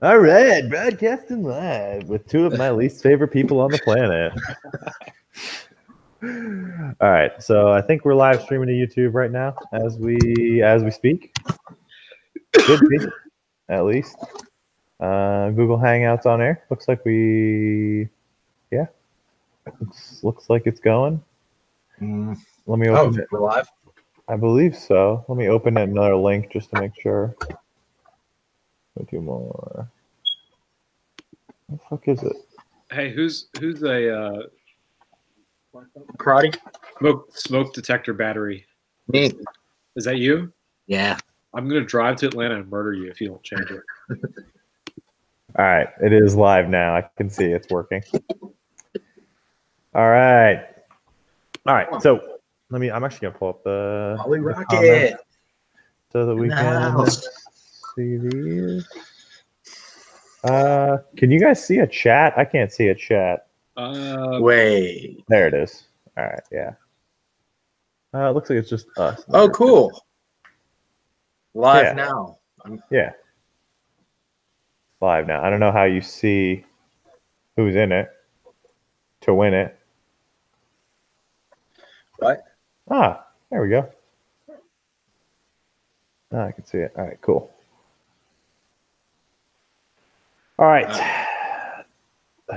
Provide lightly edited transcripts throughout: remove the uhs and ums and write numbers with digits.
All right, broadcasting live with two of my least favorite people on the planet. All right, so I think we're live streaming to YouTube right now as we speak. Should be, at least. Google Hangouts on air. Looks like yeah. Looks like it's going. Let me open it. We're live? I believe so. Let me open another link just to make sure. Two more. What the fuck is it? Hey, who's a Karate? smoke detector battery? Me. Is that you? Yeah. I'm gonna drive to Atlanta and murder you if you don't change it. All right, it is live now. I can see it's working. All right. So I'm actually gonna pull up the Rocket so that we can see these. Can you guys see a chat? I can't see a chat. Wait. There it is. All right, yeah. It looks like it's just us. Oh, cool. Live now. Yeah. Live now. I don't know how you see who's in it to win it. What? There we go. I can see it. All right, cool. All right.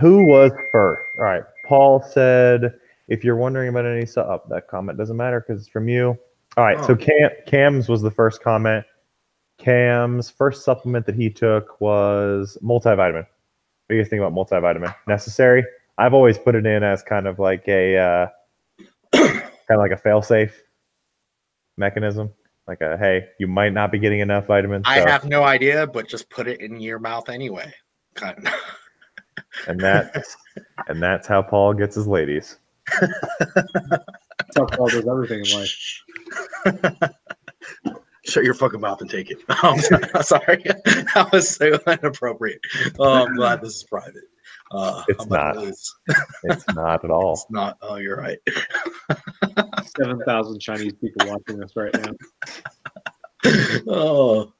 Who was first? All right. Paul said, if you're wondering about any that comment doesn't matter because it's from you. All right. So Cam's was the first comment. Cam's first supplement that he took was multivitamin. What do you guys think about multivitamin? Necessary? I've always put it in as kind of like a fail-safe mechanism. Like hey, you might not be getting enough vitamins. I have no idea, but just put it in your mouth anyway. And that's how Paul gets his ladies. That's how Paul does everything in life. Shut your fucking mouth and take it. I'm sorry. That was so inappropriate. I'm glad this is private. It's not. It's not at all. It's not. Oh, you're right. 7,000 Chinese people watching this right now. Oh,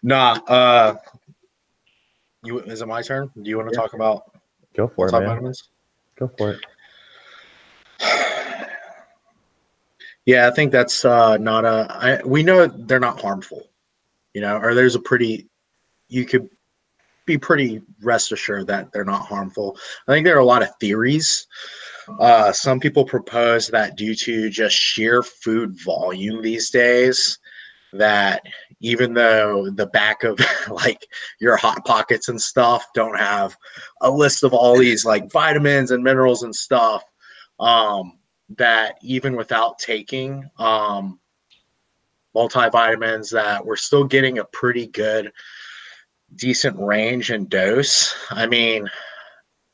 nah. Is it my turn? Do you want to talk about? Go for it, man. Vitamins? Go for it. Yeah, I think that's not we know they're not harmful, or you could be pretty rest assured that they're not harmful. I think there are a lot of theories. Some people propose that due to just sheer food volume these days, that even though the back of like your Hot Pockets and stuff don't have a list of all these like vitamins and minerals and stuff, that even without taking multivitamins, that we're still getting a pretty good, decent range and dose. I mean,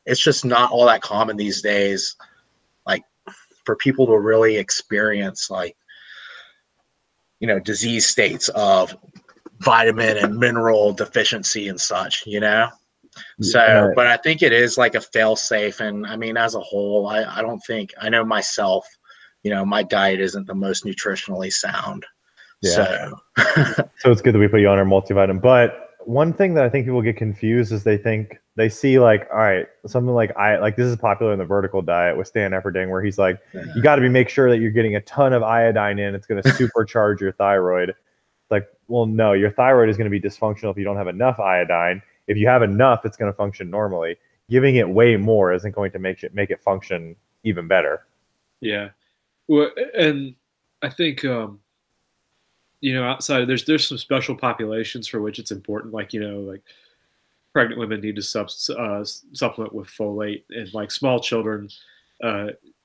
it's just not all that common these days, like for people to really experience disease states of vitamin and mineral deficiency and such, So, but I think it is like a fail safe. And I mean, as a whole, I don't think, I know myself, my diet isn't the most nutritionally sound. Yeah. So it's good that we put you on our multivitamin. But one thing that I think people get confused is they see like, all right, something like this is popular in the vertical diet with Stan Efferding, where he's like, you got to make sure that you're getting a ton of iodine in. It's going to supercharge your thyroid. Like, well, no, your thyroid is going to be dysfunctional if you don't have enough iodine. If you have enough, it's going to function normally. Giving it way more isn't going to make it function even better. Yeah. Well, and I think, outside of there's some special populations for which it's important. Like, like pregnant women need to supplement with folate, and like small children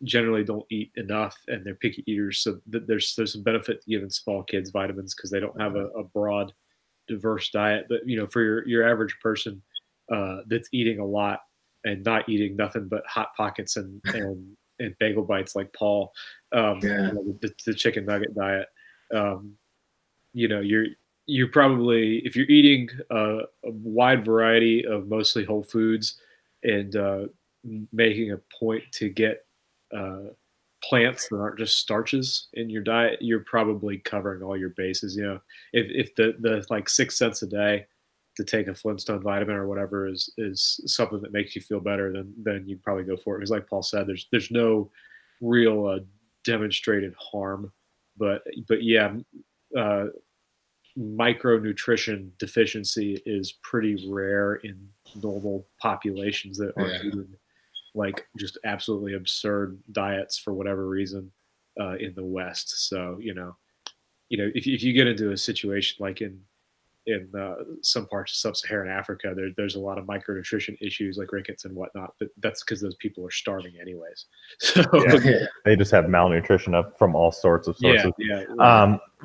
generally don't eat enough, and they're picky eaters. So there's some benefit to giving small kids vitamins because they don't have a broad, diverse diet. But for your average person that's eating a lot and not eating nothing but Hot Pockets and bagel bites like Paul, the chicken nugget diet, you're probably, if you're eating a wide variety of mostly whole foods and making a point to get plants that aren't just starches in your diet, you're probably covering all your bases. If the like 6 cents a day to take a Flintstone vitamin or whatever is something that makes you feel better, then you'd probably go for it. Because like Paul said, there's no real demonstrated harm, but yeah, micronutrition deficiency is pretty rare in normal populations that are eating like just absolutely absurd diets for whatever reason in the West. So if you get into a situation like in some parts of sub-Saharan Africa, there's a lot of micronutrition issues like rickets and whatnot, but that's because those people are starving anyways. So they just have malnutrition up from all sorts of sources.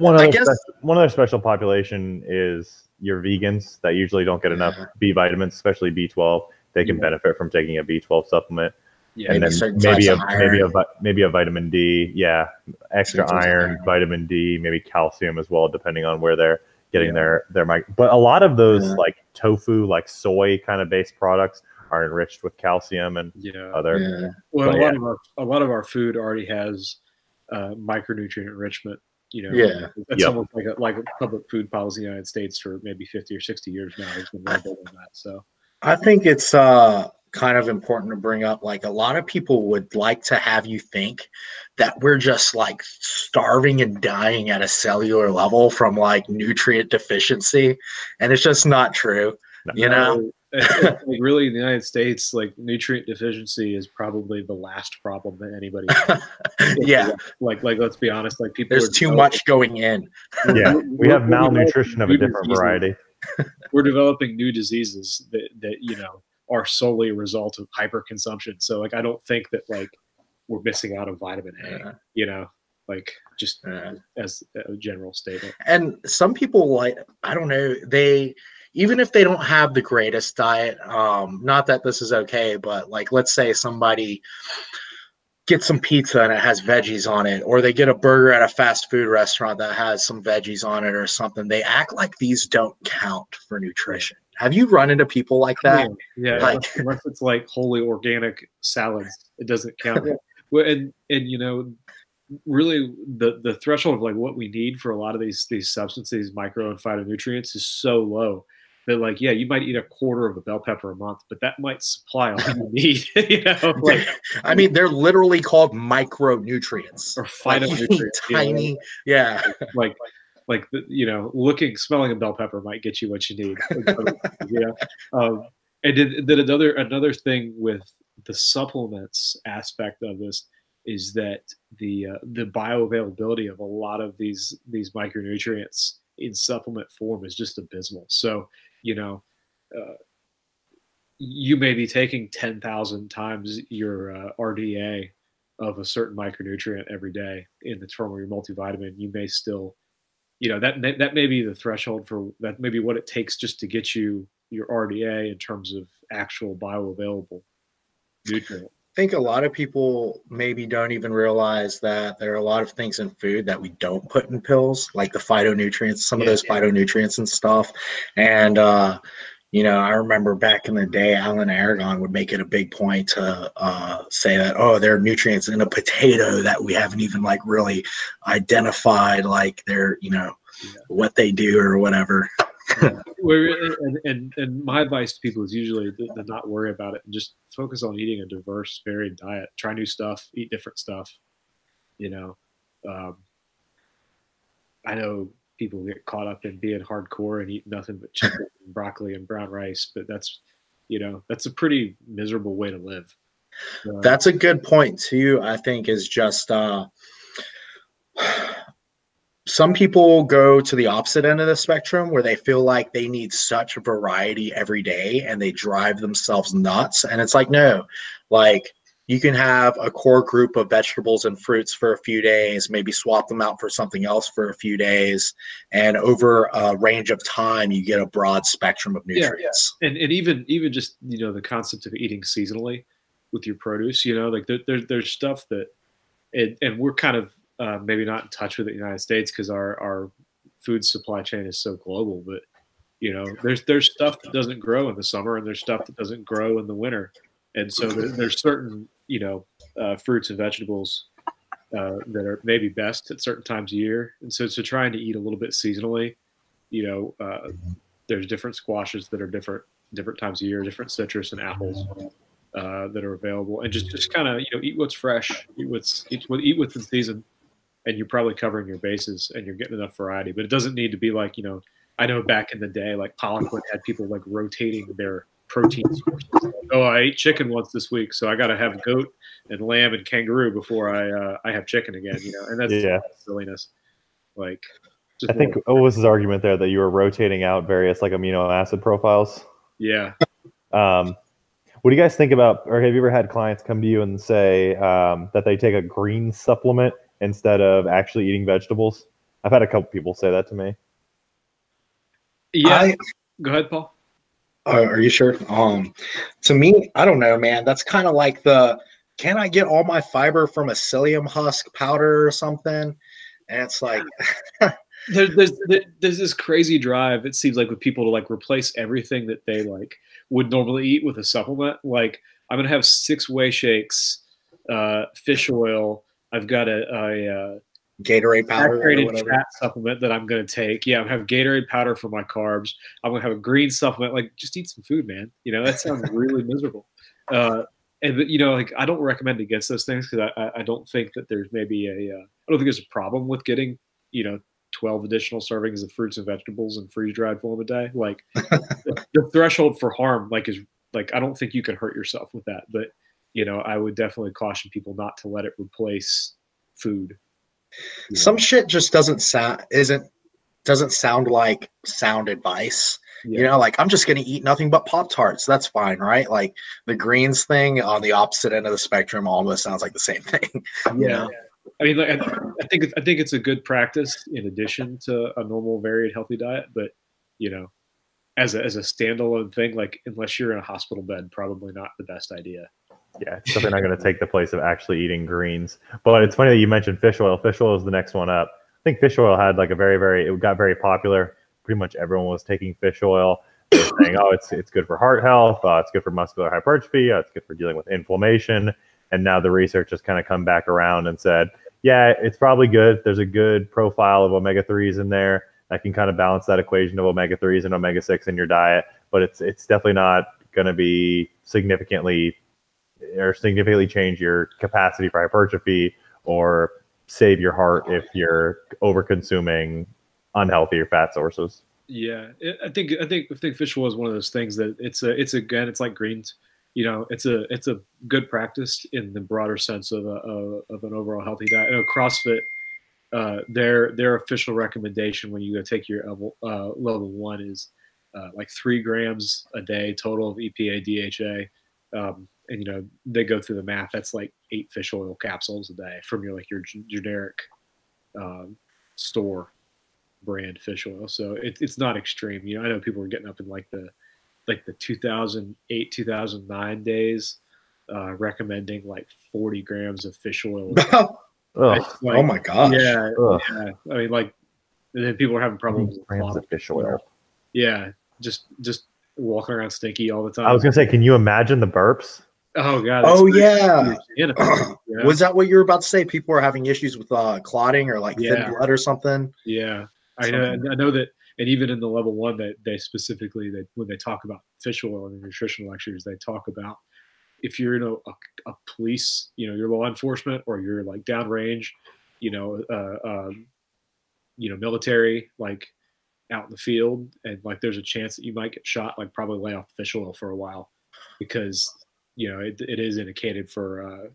One other special population is your vegans that usually don't get enough B vitamins, especially B12. They can benefit from taking a B12 supplement. Yeah, and then maybe a vitamin D, extra iron, vitamin D, maybe calcium as well, depending on where they're getting their but a lot of those like tofu, like soy kind of based products are enriched with calcium and other. Well, a lot of our food already has micronutrient enrichment. That's almost like a public food policy in the United States for maybe 50 or 60 years now. It's been really big on that. So I think it's kind of important to bring up, like, a lot of people would like to have you think that we're just like starving and dying at a cellular level from like nutrient deficiency, and it's just not true. It's like really in the United States, like nutrient deficiency is probably the last problem that anybody has. like let's be honest, like there's too much going in. We have malnutrition of a different variety. We're developing new diseases that are solely a result of hyperconsumption. So like I don't think that like we're missing out on vitamin A, like just as a general statement. And some people, like, I don't know, even if they don't have the greatest diet, not that this is okay, but like let's say somebody get some pizza and it has veggies on it, or they get a burger at a fast food restaurant that has some veggies on it or something. They act like these don't count for nutrition. Have you run into people like that? Yeah, unless it's like wholly organic salads, it doesn't count. Well, and really the threshold of like what we need for a lot of these substances, micro and phytonutrients, is so low that like, you might eat a quarter of a bell pepper a month, but that might supply all you need. Like, I mean, they're literally called micronutrients or phytonutrients. Tiny, smelling a bell pepper might get you what you need. And then another thing with the supplements aspect of this is that the bioavailability of a lot of these micronutrients in supplement form is just abysmal. So you may be taking 10,000 times your RDA of a certain micronutrient every day in the form of your multivitamin. You may still, that may be the threshold for that. May be what it takes just to get you your RDA in terms of actual bioavailable nutrient. I think a lot of people maybe don't even realize that there are a lot of things in food that we don't put in pills, like the phytonutrients, some of those phytonutrients and stuff. And, I remember back in the day, Alan Aragon would make it a big point to say that, there are nutrients in a potato that we haven't even like really identified, like they're, what they do or whatever. And my advice to people is usually to not worry about it and just focus on eating a diverse, varied diet. Try new stuff, eat different stuff. I know people get caught up in being hardcore and eat nothing but chicken and broccoli and brown rice, but that's a pretty miserable way to live. That's a good point too. I think is just some people go to the opposite end of the spectrum where they feel like they need such variety every day and they drive themselves nuts. And it's like, no, like you can have a core group of vegetables and fruits for a few days, maybe swap them out for something else for a few days. And over a range of time, you get a broad spectrum of nutrients. And even just, the concept of eating seasonally with your produce, like there's stuff that, and we're kind of, maybe not in touch with the United States because our food supply chain is so global, but there's stuff that doesn't grow in the summer and there's stuff that doesn't grow in the winter. And so there's certain, fruits and vegetables that are maybe best at certain times of year. And so trying to eat a little bit seasonally, there's different squashes that are different times of year, different citrus and apples that are available, and just kind of eat what's fresh, eat what's in season, and you're probably covering your bases and you're getting enough variety. But it doesn't need to be like I know back in the day, like Poliquin had people like rotating their protein sources. Like, oh, I ate chicken once this week, so I got to have goat and lamb and kangaroo before I have chicken again. And that's silliness. Like, I think what was his argument there, that you were rotating out various like amino acid profiles? Yeah. What do you guys think about, or have you ever had clients come to you and say that they take a green supplement instead of actually eating vegetables? I've had a couple people say that to me. Yeah. Go ahead, Paul. Are you sure? To me, I don't know, man. That's kind of like can I get all my fiber from a psyllium husk powder or something? And it's like there's this crazy drive, it seems like, with people to like replace everything that they like would normally eat with a supplement. Like, I'm gonna have 6 whey shakes, fish oil. I've got a Gatorade powder, saturated fat supplement that I'm gonna take. Yeah, I'm gonna have Gatorade powder for my carbs. I'm gonna have a green supplement. Like, just eat some food, man. That sounds really miserable. And like, I don't recommend against those things, because I don't think that there's maybe I don't think there's a problem with getting 12 additional servings of fruits and vegetables in freeze-dried form a day. Like, the threshold for harm, like, is like, I don't think you can hurt yourself with that. But I would definitely caution people not to let it replace food. Some shit just doesn't sound like sound advice. Yeah. Like, I'm just going to eat nothing but Pop-Tarts. That's fine, right? Like, the greens thing on the opposite end of the spectrum almost sounds like the same thing. Yeah. I mean, like, I think it's a good practice in addition to a normal, varied, healthy diet. But as a standalone thing, like, unless you're in a hospital bed, probably not the best idea. Yeah, it's definitely not going to take the place of actually eating greens. But it's funny that you mentioned fish oil. Fish oil is the next one up. I think fish oil had like it got very popular. Pretty much everyone was taking fish oil. They were saying, oh, it's good for heart health. It's good for muscular hypertrophy. It's good for dealing with inflammation. And now the research has kind of come back around and said, yeah, it's probably good. There's a good profile of omega-3s in there that can kind of balance that equation of omega-3s and omega-6 in your diet. But it's definitely not going to be significantly change your capacity for hypertrophy or save your heart if you're over consuming unhealthy or fat sources. Yeah, I think fish oil is one of those things that it's like greens. It's a good practice in the broader sense of an overall healthy diet. I know CrossFit, their official recommendation when you go take your level 1 is like 3 grams a day total of EPA DHA. And they go through the math. That's like 8 fish oil capsules a day from your generic store brand fish oil. So it's not extreme. I know people are getting up in like the 2008 2009 days, recommending like 40 grams of fish oil. Like, oh my gosh! Yeah. I mean, like, and then people are having problems with grams of fish oil. Yeah, just walking around stinky all the time. I was gonna say, can you imagine the burps? Oh god! Oh yeah. Was that what you were about to say? People are having issues with clotting or like thin blood or something. Yeah, I know that, and even in the level 1, that they specifically, when they talk about fish oil in the nutrition lectures, they talk about if you're in a police, you're law enforcement, or you're like downrange, military, like out in the field, and like there's a chance that you might get shot, like probably lay off fish oil for a while, because it is indicated for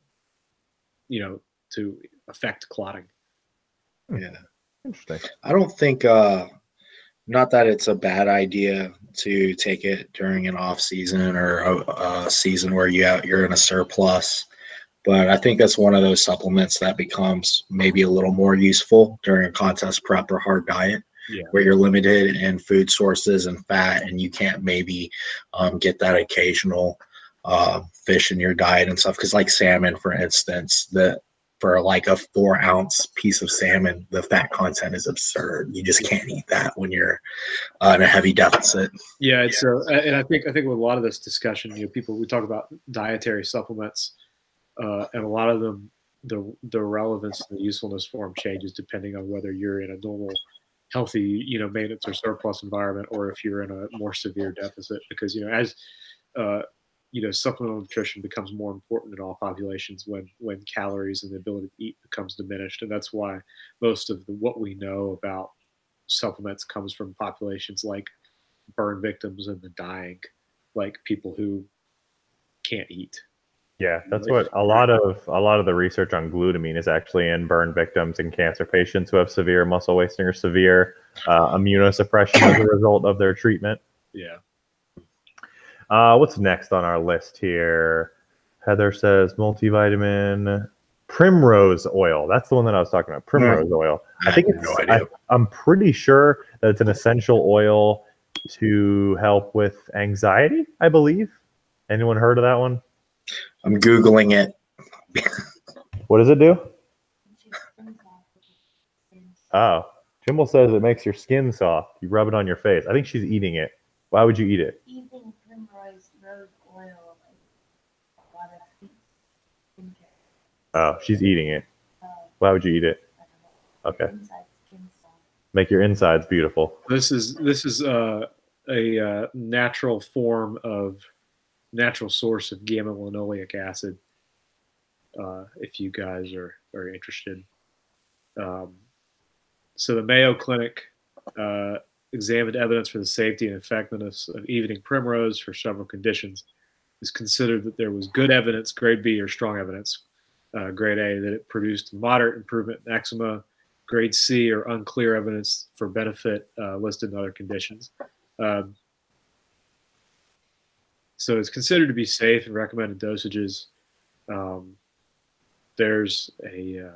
to affect clotting. Yeah, interesting. I don't think not that it's a bad idea to take it during an off season or a season where you're in a surplus, but I think that's one of those supplements that becomes maybe a little more useful during a contest prep or hard diet. Yeah. Where you're limited in food sources and fat, and you can't maybe get that occasional fish in your diet and stuff. Because like salmon, for instance, for like a 4-ounce piece of salmon, the fat content is absurd. You just can't eat that when you're in a heavy deficit. Yeah, it's and I think with a lot of this discussion, we talk about dietary supplements, and a lot of them, the relevance and the usefulness for them changes depending on whether you're in a normal healthy, maintenance or surplus environment, or if you're in a more severe deficit, because, as supplemental nutrition becomes more important in all populations when calories and the ability to eat becomes diminished. And that's why most of what we know about supplements comes from populations like burn victims and the dying, like people who can't eat. Yeah, that's what a lot of the research on glutamine is actually in burn victims and cancer patients who have severe muscle wasting or severe immunosuppression as a result of their treatment. Yeah. What's next on our list here? Heather says multivitamin primrose oil. That's the one that I was talking about. Primrose oil. I think it's. No idea. I'm pretty sure that it's an essential oil to help with anxiety, I believe. Anyone heard of that one? I'm Googling it. What does it do? Oh, Jimble says it makes your skin soft. You rub it on your face. I think she's eating it. Why would you eat it? Eating primrose rose oil, a lot of skincare. Oh, she's eating it. Why would you eat it? Okay. Make your insides beautiful. This is a natural source of gamma linoleic acid. If you guys are interested. So the Mayo Clinic examined evidence for the safety and effectiveness of eating primrose for several conditions. It's considered that there was good evidence, grade B or strong evidence, grade A, that it produced moderate improvement in eczema, grade C or unclear evidence for benefit listed in other conditions. So it's considered to be safe and recommended dosages. There's a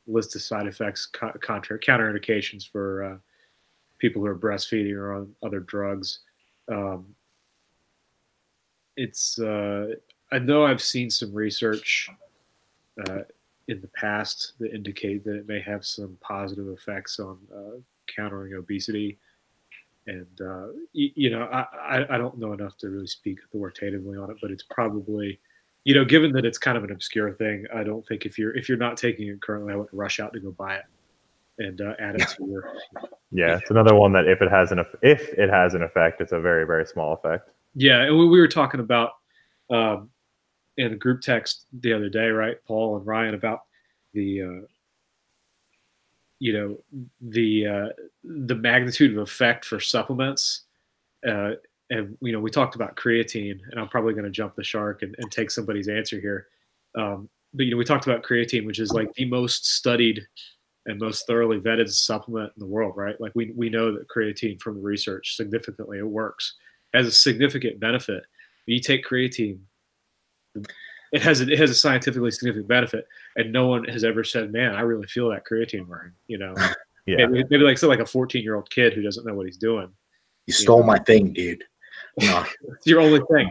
list of side effects, counterindications for people who are breastfeeding or on other drugs. I know I've seen some research in the past that indicate that it may have some positive effects on countering obesity. And, I don't know enough to really speak authoritatively on it, but it's probably, given that it's kind of an obscure thing, I don't think if you're not taking it currently, I wouldn't rush out to go buy it and add it to your. Yeah, it's another one that if it has an effect, it's a very, very small effect. Yeah, and we were talking about in a group text the other day, right, Paul and Ryan, about the the magnitude of effect for supplements. And, we talked about creatine, and I'm probably going to jump the shark and take somebody's answer here. But, we talked about creatine, which is like the most studied and most thoroughly vetted supplement in the world, right? Like we know that creatine from the research significantly, it works, has a significant benefit. When you take creatine, it has a scientifically significant benefit, and no one has ever said, "Man, I really feel that creatine burn." Yeah. Maybe like a 14-year-old kid who doesn't know what he's doing. You stole my thing, dude. No. It's your only thing.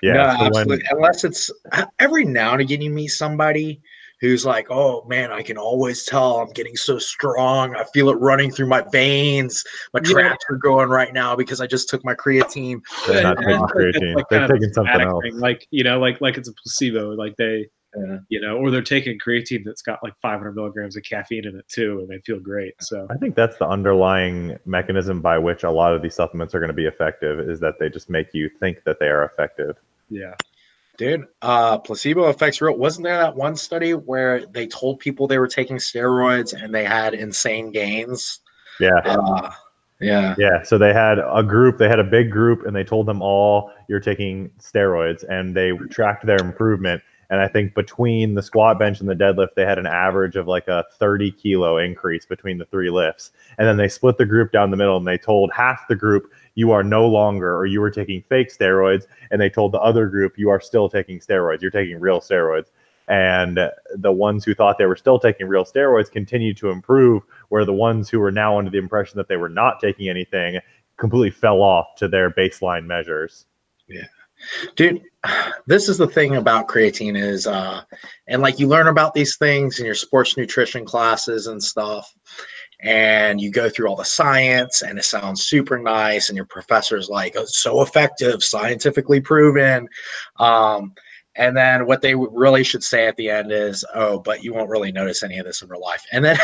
Yeah, no, so absolutely. Unless it's every now and again you meet somebody who's like, "Oh man, I can always tell I'm getting so strong. I feel it running through my veins. My traps are going right now because I just took my creatine." They're not taking creatine. They're taking something else. Thing. Like it's a placebo. Like they, or they're taking creatine that's got like 500 milligrams of caffeine in it too, and they feel great. So I think that's the underlying mechanism by which a lot of these supplements are going to be effective, is that they just make you think that they are effective. Yeah. Dude, placebo effect's real. Wasn't there that one study where they told people they were taking steroids and they had insane gains? Yeah. Yeah. So they had a big group, and they told them all, "You're taking steroids," and they tracked their improvement. And I think between the squat, bench, and the deadlift, they had an average of like a 30-kilo increase between the 3 lifts. And then they split the group down the middle, and they told half the group, "You are no longer, or you were taking fake steroids." And they told the other group, "You are still taking steroids. You're taking real steroids." And the ones who thought they were still taking real steroids continued to improve, where the ones who were now under the impression that they were not taking anything completely fell off to their baseline measures. Yeah. Dude, this is the thing about creatine is, and like you learn about these things in your sports nutrition classes and stuff, and you go through all the science, and it sounds super nice, and your professor's like, "Oh, it's so effective, scientifically proven." And then what they really should say at the end is, oh, but you won't really notice any of this in real life. And then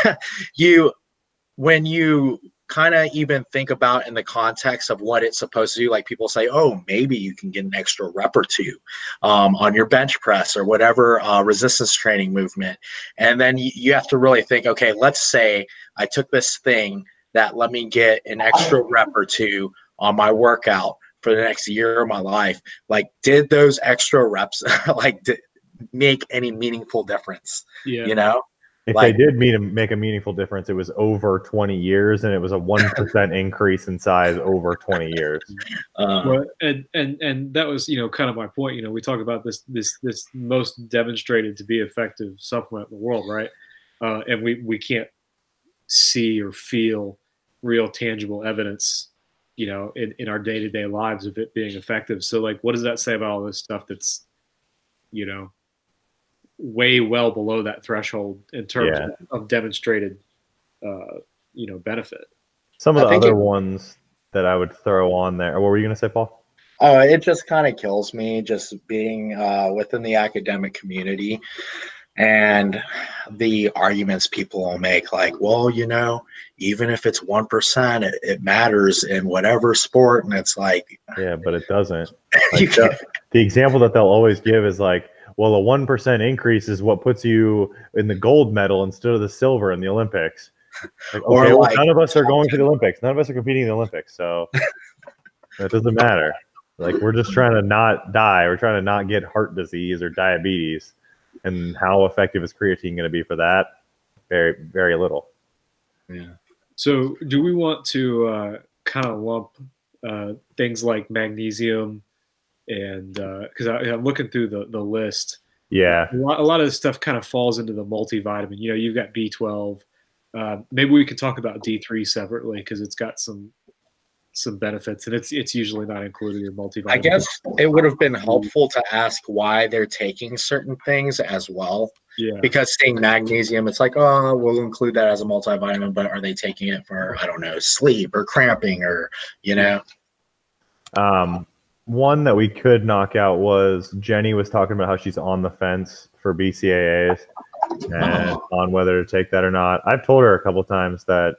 when you kind of even think about in the context of what it's supposed to do, like people say, oh, maybe you can get an extra rep or two on your bench press or whatever resistance training movement. And then you have to really think, okay, let's say I took this thing that let me get an extra rep or two on my workout for the next year of my life. Like, did those extra reps make any meaningful difference? Yeah. You know, if like, they did make a meaningful difference, it was over 20 years, and it was a 1% increase in size over 20 years. Well, and that was, you know, kind of my point. You know, we talk about this most demonstrated to be effective supplement in the world, right? And we can't see or feel real tangible evidence, you know, in our day-to-day lives of it being effective. So like, what does that say about all this stuff that's, you know, way well below that threshold in terms of demonstrated, you know, benefit? Some of the other ones that I would throw on there. What were you going to say, Paul? Oh, it just kind of kills me just being within the academic community and the arguments people will make, like, well, you know, even if it's 1%, it matters in whatever sport. And it's like, yeah, but it doesn't. Like the example that they'll always give is like, well, a 1% increase is what puts you in the gold medal instead of the silver in the Olympics. Like, okay, well, none of us are going to the Olympics. None of us are competing in the Olympics, so that doesn't matter. Like, we're just trying to not die. We're trying to not get heart disease or diabetes. And how effective is creatine going to be for that? Very, very little. Yeah. So do we want to kind of lump things like magnesium and because I'm looking through the list. Yeah. A lot of this stuff kind of falls into the multivitamin. You know, you've got B12. Maybe we could talk about D3 separately because it's got some benefits, and it's usually not included in multivitamin. I guess it would have been helpful to ask why they're taking certain things as well. Yeah. Because saying magnesium, it's like, oh, we'll include that as a multivitamin, but are they taking it for, I don't know, sleep or cramping or, you know? One that we could knock out was Jenny was talking about how she's on the fence for BCAAs and on whether to take that or not. I've told her a couple times that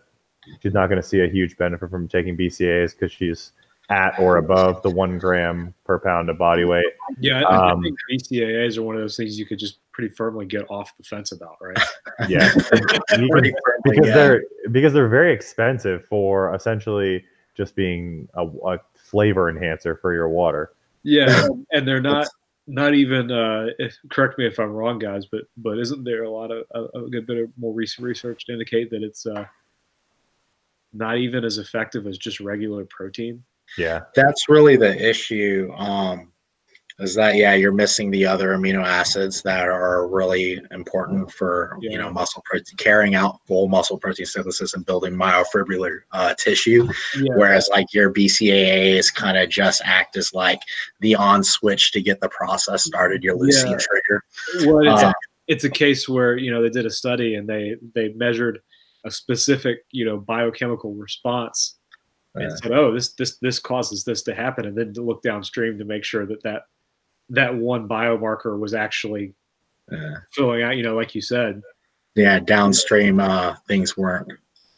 she's not going to see a huge benefit from taking BCAAs because she's at or above the 1 gram per pound of body weight. Yeah, I think BCAAs are one of those things you could just pretty firmly get off the fence about, right? Yeah, because they're very expensive for essentially just being a flavor enhancer for your water. Yeah, and they're not even. Correct me if I'm wrong, guys, but isn't there a good bit of more recent research to indicate that it's not even as effective as just regular protein? Yeah, that's really the issue. Is that, yeah, you're missing the other amino acids that are really important for you know, muscle protein, carrying out full muscle protein synthesis and building myofibrillar tissue. Yeah. Whereas like your BCAAs kind of just act as like the on switch to get the process started, your leucine trigger. Well, it's a case where, you know, they did a study and they measured a specific, you know, biochemical response and said, oh, this causes this to happen, and then to look downstream to make sure that one biomarker was actually filling out, you know, like you said. Yeah, downstream things weren't.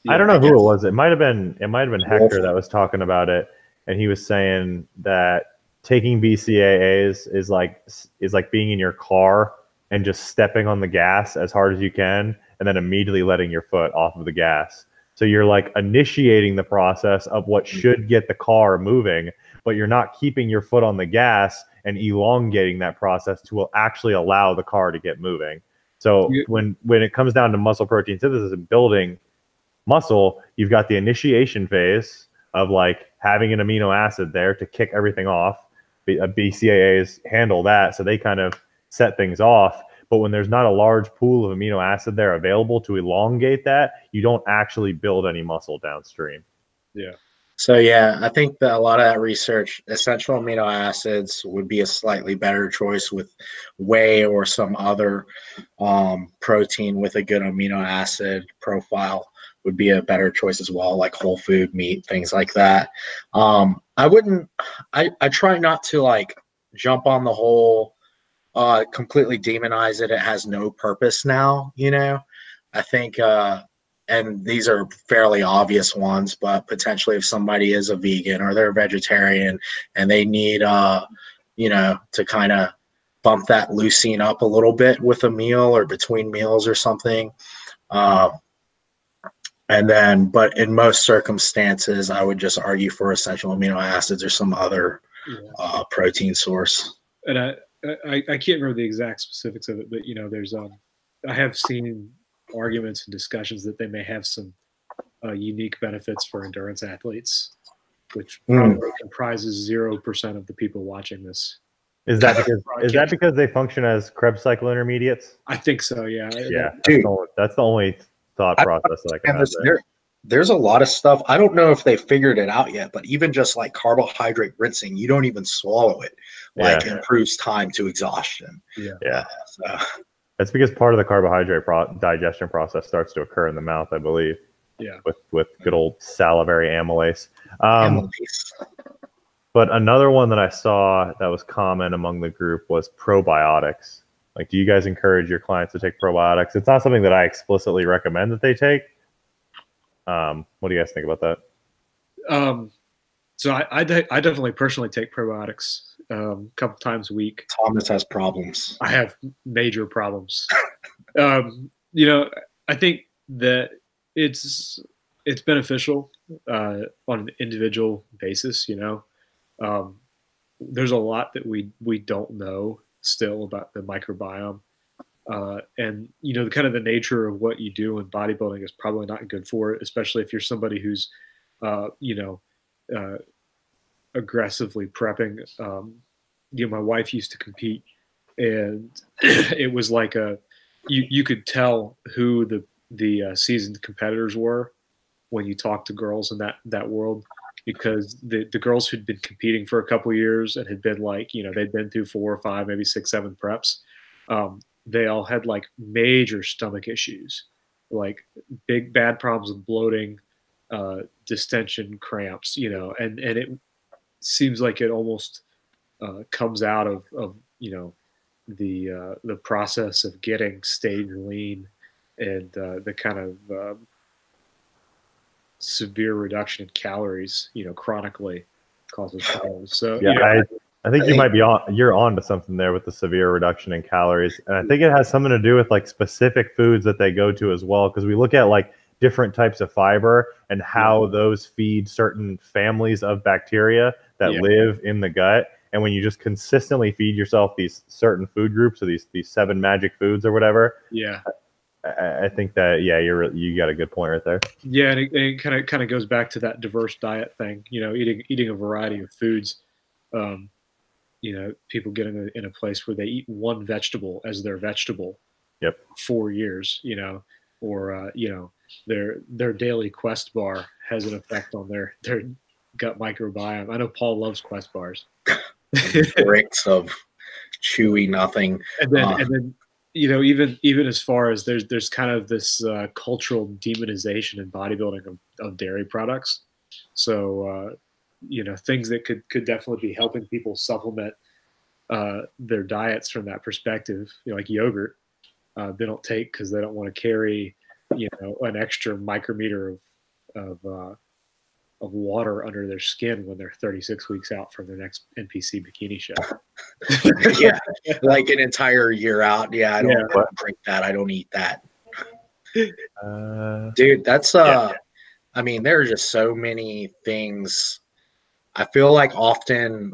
I don't know who it was. It might have been Hector that was talking about it, and he was saying that taking BCAAs is like being in your car and just stepping on the gas as hard as you can, and then immediately letting your foot off of the gas. So you're like initiating the process of what should get the car moving, but you're not keeping your foot on the gas and elongating that process to actually allow the car to get moving. So when it comes down to muscle protein synthesis and building muscle, you've got the initiation phase of like having an amino acid there to kick everything off. BCAAs handle that, so they kind of set things off. But when there's not a large pool of amino acid there available to elongate that, you don't actually build any muscle downstream. Yeah. So yeah, I think that a lot of that research, essential amino acids would be a slightly better choice with whey or some other protein with a good amino acid profile would be a better choice as well, like whole food meat, things like that. I try not to like jump on the whole completely demonize it. It has no purpose now, I think, and these are fairly obvious ones, but potentially if somebody is a vegan or they're a vegetarian and they need, to kind of bump that leucine up a little bit with a meal or between meals or something. And then, but in most circumstances, I would just argue for essential amino acids or some other protein source. And I can't remember the exact specifics of it, but there's I have seen arguments and discussions that they may have some unique benefits for endurance athletes, which probably comprises 0% of the people watching this. Is that because they function as Krebs cycle intermediates? I think so. Yeah. Yeah. That's the only thought process that I can have there. There's a lot of stuff. I don't know if they figured it out yet, but even just like carbohydrate rinsing, you don't even swallow it. Improves time to exhaustion. Yeah. So. That's because part of the carbohydrate digestion process starts to occur in the mouth, I believe. Yeah. With good old salivary amylase. But another one that I saw that was common among the group was probiotics. Like, do you guys encourage your clients to take probiotics? It's not something that I explicitly recommend that they take. What do you guys think about that? So I definitely personally take probiotics a couple times a week. Thomas has problems. I have major problems. I think that it's beneficial on an individual basis. There's a lot that we don't know still about the microbiome. And kind of the nature of what you do in bodybuilding is probably not good for it, especially if you're somebody who's aggressively prepping. My wife used to compete, and it was like you could tell who the seasoned competitors were when you talk to girls in that world, because the girls who'd been competing for a couple of years and had been they'd been through 4 or 5, maybe 6, 7 preps. They all had like major stomach issues, like big bad problems with bloating, distension, cramps, and it seems like it almost comes out of the process of getting stayed lean and the kind of severe reduction in calories, chronically causes problems. So I think you're on to something there with the severe reduction in calories. And I think it has something to do with like specific foods that they go to as well. Because we look at like different types of fiber and how those feed certain families of bacteria that live in the gut. And when you just consistently feed yourself these certain food groups or these 7 magic foods or whatever. Yeah. I think that, you got a good point right there. Yeah. And it kind of goes back to that diverse diet thing, eating a variety of foods. People get in a place where they eat one vegetable as their vegetable. Yep. 4 years, or their daily Quest bar has an effect on their gut microbiome. I know Paul loves Quest bars. Bricks of chewy nothing. And then even as far as there's kind of this cultural demonization in bodybuilding of dairy products. So things that could definitely be helping people supplement their diets from that perspective, like yogurt, they don't take because they don't want to carry, an extra micrometer of water under their skin when they're 36 weeks out from their next NPC bikini show. Yeah, like an entire year out. Yeah, I don't drink that. I don't eat that. Dude, that's I mean, there are just so many things. I feel like often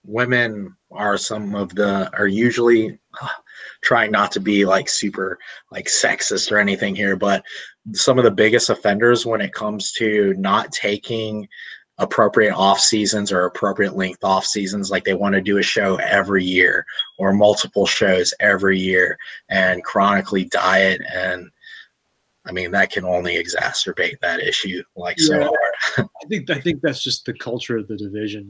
women are usually trying not to be like super like sexist or anything here, but some of the biggest offenders when it comes to not taking appropriate off seasons or appropriate length off seasons, like they want to do a show every year or multiple shows every year and chronically diet. And I mean, that can only exacerbate that issue so hard. I think that's just the culture of the division,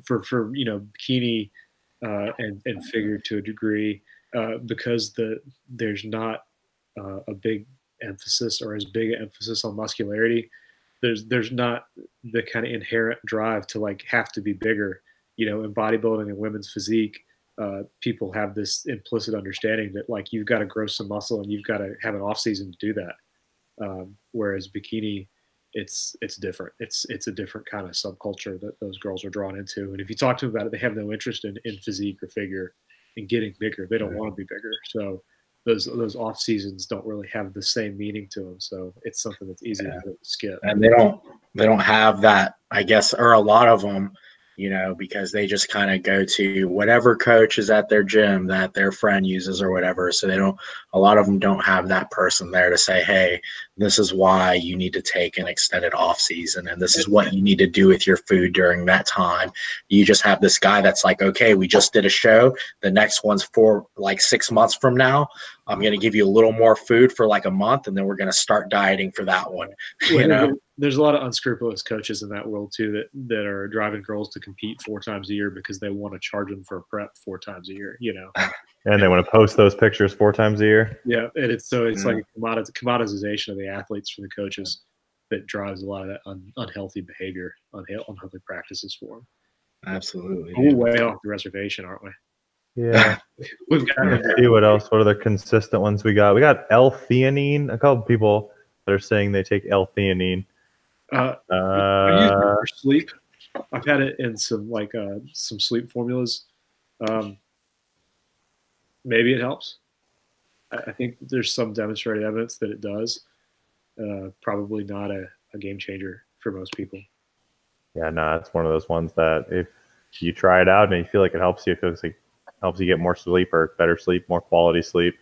for bikini and figure to a degree, because there's not a big emphasis or as big an emphasis on muscularity. There's not the kind of inherent drive to like have to be bigger you know, in bodybuilding and women's physique, people have this implicit understanding that like you've got to grow some muscle and you've got to have an off season to do that. Whereas bikini, it's different. It's a different kind of subculture that those girls are drawn into. And if you talk to them about it, they have no interest in physique or figure and getting bigger. They don't want to be bigger. So those off seasons don't really have the same meaning to them. So it's something that's easy to skip. And they don't have that, I guess, or a lot of them, you know, because they just kind of go to whatever coach is at their gym that their friend uses or whatever. So a lot of them don't have that person there to say, hey, this is why you need to take an extended off season. And this is what you need to do with your food during that time. You just have this guy that's like, okay, we just did a show. The next one's for like 6 months from now. I'm going to give you a little more food for like a month. And then we're going to start dieting for that one. You know? There's a lot of unscrupulous coaches in that world too that are driving girls to compete 4 times a year because they want to charge them for a prep 4 times a year, you know. And they want to post those pictures 4 times a year. Yeah, and it's like a commoditization of the athletes from the coaches that drives a lot of that unhealthy behavior, unhealthy practices for them. Absolutely. We're way off the reservation, aren't we? Yeah. We've got see what else. What other consistent ones we got? We got L-theanine. A couple people that are saying they take L-theanine. I use it for sleep. I've had it in some sleep formulas. Maybe it helps. I think there's some demonstrated evidence that it does. Probably not a game changer for most people. Yeah, no, it's one of those ones that if you try it out and you feel like it helps you, it feels like helps you get more sleep or better sleep, more quality sleep.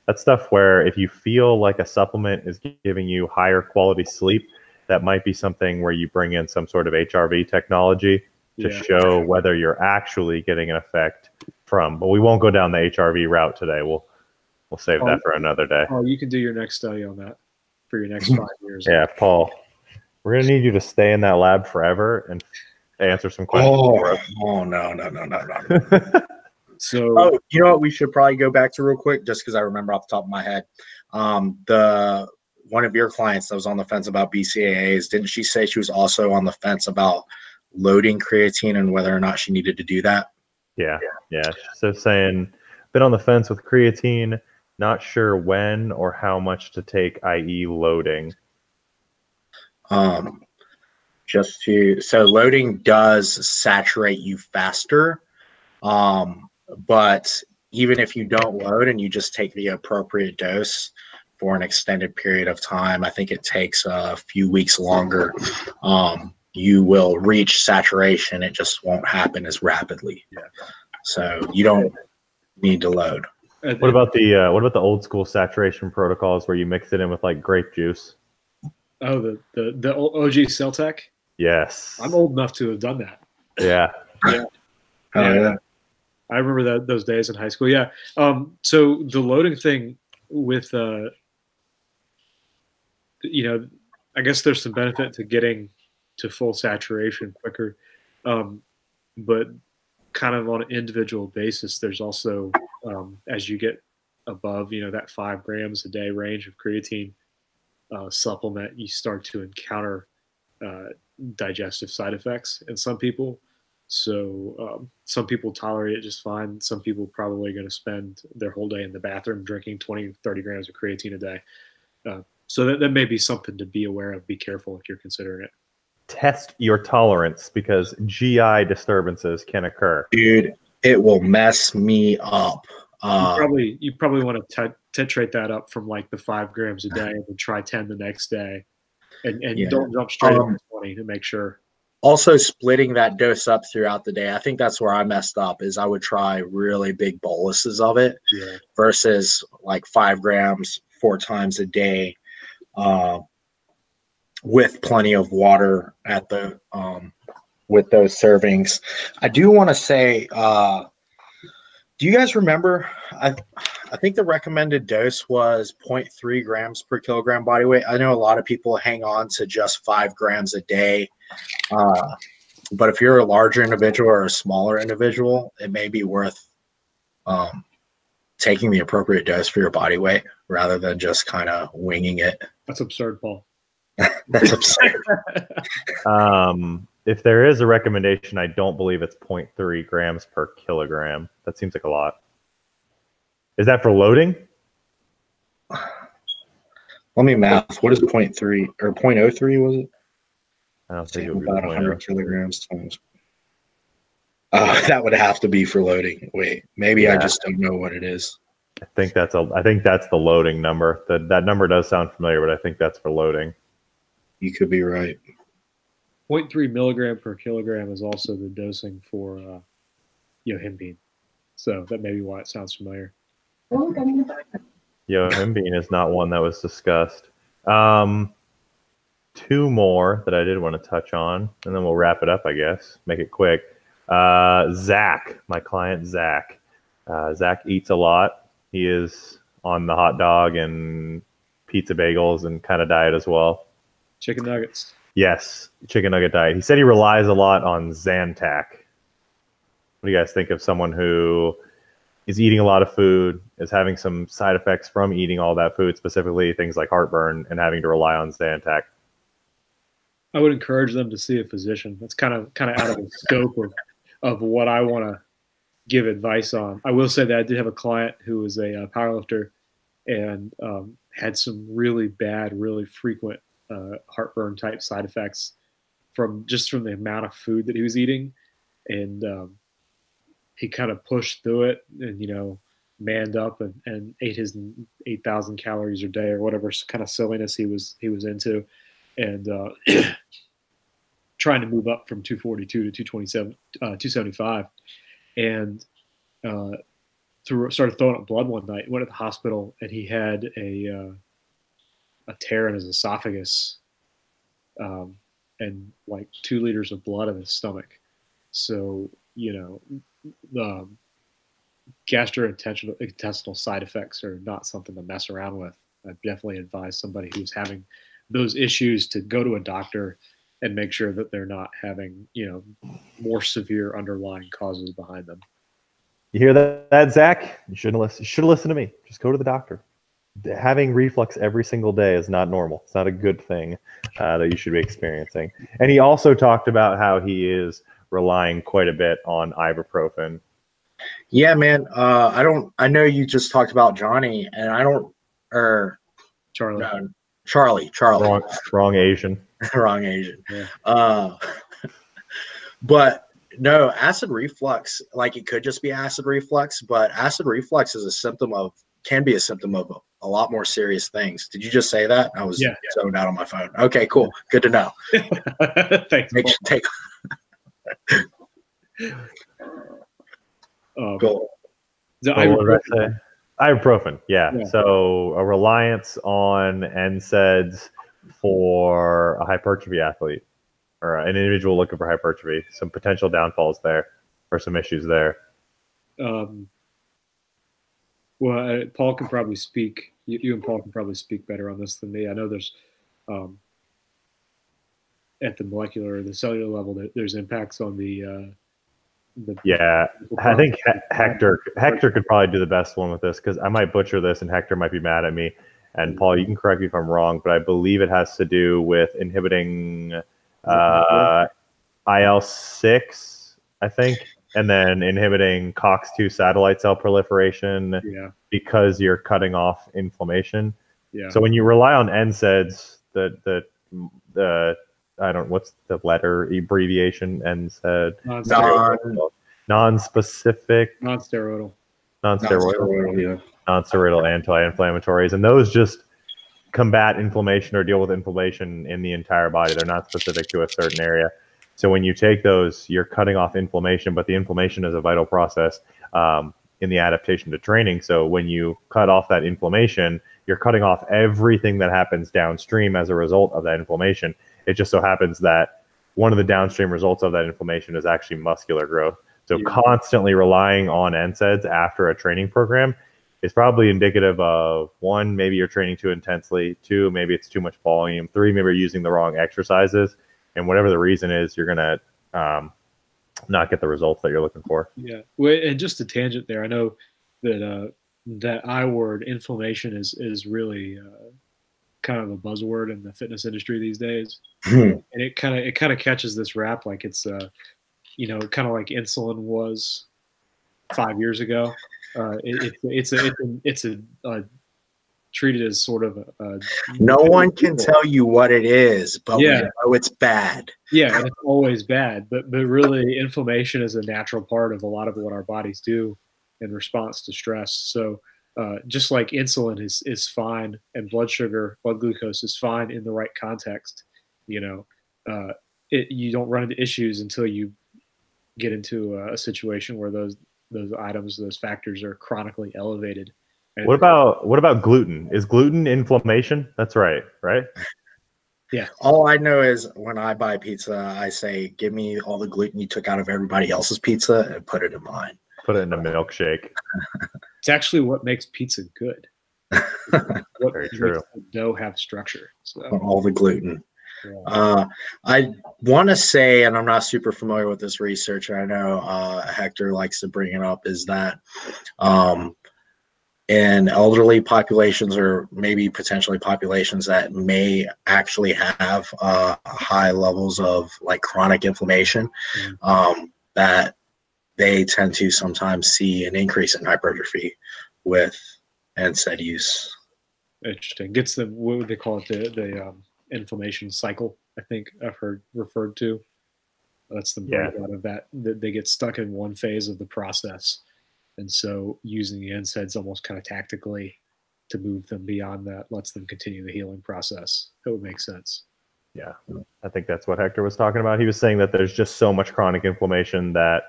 That's stuff where if you feel like a supplement is giving you higher quality sleep, that might be something where you bring in some sort of HRV technology to show whether you're actually getting an effect from. But we won't go down the HRV route today. We'll save that for another day. Oh, you can do your next study on that for your next 5 years. Yeah, Paul, we're going to need you to stay in that lab forever and answer some questions for us. Oh, no. So, you know what we should probably go back to real quick, just because I remember off the top of my head. One of your clients that was on the fence about BCAAs, didn't she say she was also on the fence about loading creatine and whether or not she needed to do that? Yeah. So saying, been on the fence with creatine, not sure when or how much to take, i.e. loading. So loading does saturate you faster. But even if you don't load and you just take the appropriate dose for an extended period of time, I think it takes a few weeks longer. You will reach saturation. It just won't happen as rapidly. Yeah. So you don't need to load. What about the old school saturation protocols where you mix it in with like grape juice? Oh, the OG Celtec? Yes. I'm old enough to have done that. Yeah. Yeah. I remember those days in high school. Yeah. So the loading thing with, I guess there's some benefit to getting to full saturation quicker. But kind of on an individual basis, there's also, as you get above, that 5 grams a day range of creatine supplement, you start to encounter digestive side effects in some people. So some people tolerate it just fine. Some people probably going to spend their whole day in the bathroom drinking 20, 30 grams of creatine a day. So that may be something to be aware of. Be careful if you're considering it. Test your tolerance because GI disturbances can occur. Dude, it will mess me up. You probably want to titrate that up from like the 5 grams a day and then try 10 the next day. And don't jump straight to 20 to make sure. Also splitting that dose up throughout the day. I think that's where I messed up is I would try really big boluses of it versus like 5 grams 4 times a day with plenty of water at the with those servings. I do want to say, do you guys remember? I think the recommended dose was 0.3 grams per kilogram body weight. I know a lot of people hang on to just 5 grams a day. But if you're a larger individual or a smaller individual, it may be worth taking the appropriate dose for your body weight rather than just kind of winging it. That's absurd, Paul. That's absurd. if there is a recommendation, I don't believe it's 0.3 grams per kilogram. That seems like a lot. Is that for loading? Let me math. What is 0.3 or 0.03? Was it? I don't think it would be About 100 0.0. kilograms times. That would have to be for loading. Wait, maybe I just don't know what it is. I think that's the loading number. That number does sound familiar, but I think that's for loading. You could be right. 0.3 milligram per kilogram is also the dosing for yohimbine. So that may be why it sounds familiar. Yohimbine is not one that was discussed. Two more that I did want to touch on, and then we'll wrap it up, I guess. Make it quick. Zach, my client Zach. Zach eats a lot. He is on the hot dog and pizza bagels and kind of diet as well. Chicken nuggets. Yes, chicken nugget diet. He said he relies a lot on Zantac. What do you guys think of someone who is eating a lot of food, is having some side effects from eating all that food, specifically things like heartburn, and having to rely on Zantac? I would encourage them to see a physician. That's kind of out of the scope of what I want to give advice on. I will say that I did have a client who was a powerlifter and had some really bad, really frequent heartburn type side effects from the amount of food that he was eating. And he kind of pushed through it and, manned up and ate his 8,000 calories a day or whatever kind of silliness he was into. And trying to move up from 242 to 275. And started throwing up blood one night, went to the hospital, and he had a tear in his esophagus and like 2 liters of blood in his stomach. So, the gastrointestinal side effects are not something to mess around with. I definitely advise somebody who's having those issues to go to a doctor and make sure that they're not having, more severe underlying causes behind them. You hear that, Zach? You shouldn't listen. You should listen to me. Just go to the doctor. Having reflux every single day is not normal. It's not a good thing that you should be experiencing. And he also talked about how he is relying quite a bit on ibuprofen. Yeah, man. I know you just talked about Johnny, and Charlie. No, Charlie. Wrong Asian. Wrong Asian. Yeah. But no, acid reflux, like it could just be acid reflux, but acid reflux is can be a symptom of a lot more serious things. Did you just say that? I was zoned out on my phone. Okay, cool. Good to know. Thanks. Cool. So ibuprofen, yeah. So a reliance on NSAIDs for a hypertrophy athlete or an individual looking for hypertrophy, some potential downfalls there or some issues there. Well, Paul can probably speak. You and Paul can probably speak better on this than me. I know there's at the molecular, the cellular level, there's impacts on the I think Hector could probably do the best one with this because I might butcher this and Hector might be mad at me. And Paul, you can correct me if I'm wrong, but I believe it has to do with inhibiting IL-6, I think, and then inhibiting COX-2 satellite cell proliferation because you're cutting off inflammation. Yeah. So when you rely on NSAIDs, what's the letter abbreviation? NSAID. Non-specific. Non-steroidal. Non-steroidal anti-inflammatories, and those just combat inflammation or deal with inflammation in the entire body. They're not specific to a certain area. So when you take those, you're cutting off inflammation, but the inflammation is a vital process in the adaptation to training. So when you cut off that inflammation, you're cutting off everything that happens downstream as a result of that inflammation. It just so happens that one of the downstream results of that inflammation is actually muscular growth. So constantly relying on NSAIDs after a training program is probably indicative of 1, maybe you're training too intensely, 2, maybe it's too much volume, 3, maybe you're using the wrong exercises, and whatever the reason is, you're going to not get the results that you're looking for. Yeah, well, and just a tangent there, I know that that I word inflammation is really kind of a buzzword in the fitness industry these days, Hmm. and it kind of catches this rap like it's kind of like insulin was 5 years ago. It's treated as sort of No one can tell you what it is, but we Yeah. know it's bad. Yeah, and it's always bad, but really inflammation is a natural part of a lot of what our bodies do in response to stress. So just like insulin is fine, and blood glucose is fine in the right context, you know, you don't run into issues until you get into a situation where those factors are chronically elevated. And What about gluten? Is gluten inflammation? That's right, right? Yeah. All I know is when I buy pizza, I say, give me all the gluten you took out of everybody else's pizza and put it in mine. Put it in a milkshake. It's actually what makes pizza good. What Very makes true. the dough have structure. So, All the gluten. yeah. I want to say, and I'm not super familiar with this research, and I know Hector likes to bring it up, is that in elderly populations, or maybe potentially populations that may actually have high levels of like chronic inflammation, that they tend to sometimes see an increase in hypertrophy with NSAID use. Interesting. Gets the, what would they call it? The inflammation cycle, I think I've heard referred to. That's the breakout of that. They get stuck in one phase of the process. And so using the NSAIDs almost kind of tactically to move them beyond that lets them continue the healing process. That would make sense. Yeah, I think that's what Hector was talking about. He was saying that there's just so much chronic inflammation that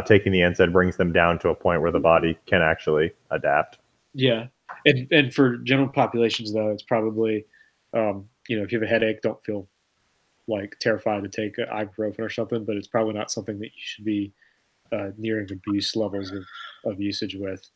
taking the NSAID brings them down to a point where the body can actually adapt. Yeah. And for general populations, though, it's probably, if you have a headache, don't feel like terrified to take ibuprofen or something, but it's probably not something that you should be nearing abuse levels of usage with.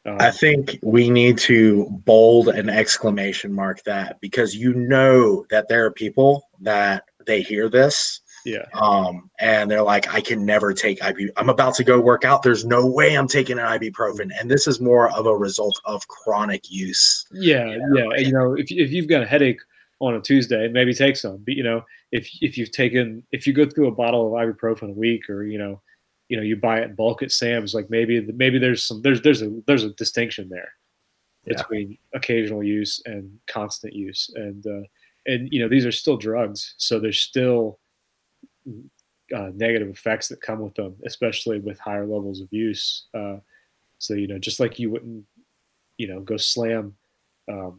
I think we need to bold an exclamation mark that, because you know that there are people that they hear this, and they're like, I can never take ibuprofen. I'm about to go work out. There's no way I'm taking an ibuprofen, and this is more of a result of chronic use. Yeah. If you've got a headache on a Tuesday, maybe take some. But if you go through a bottle of ibuprofen a week, or you buy it in bulk at Sam's, like maybe there's a distinction there between occasional use and constant use, and these are still drugs, so there's still negative effects that come with them, especially with higher levels of use. So just like you wouldn't go slam. I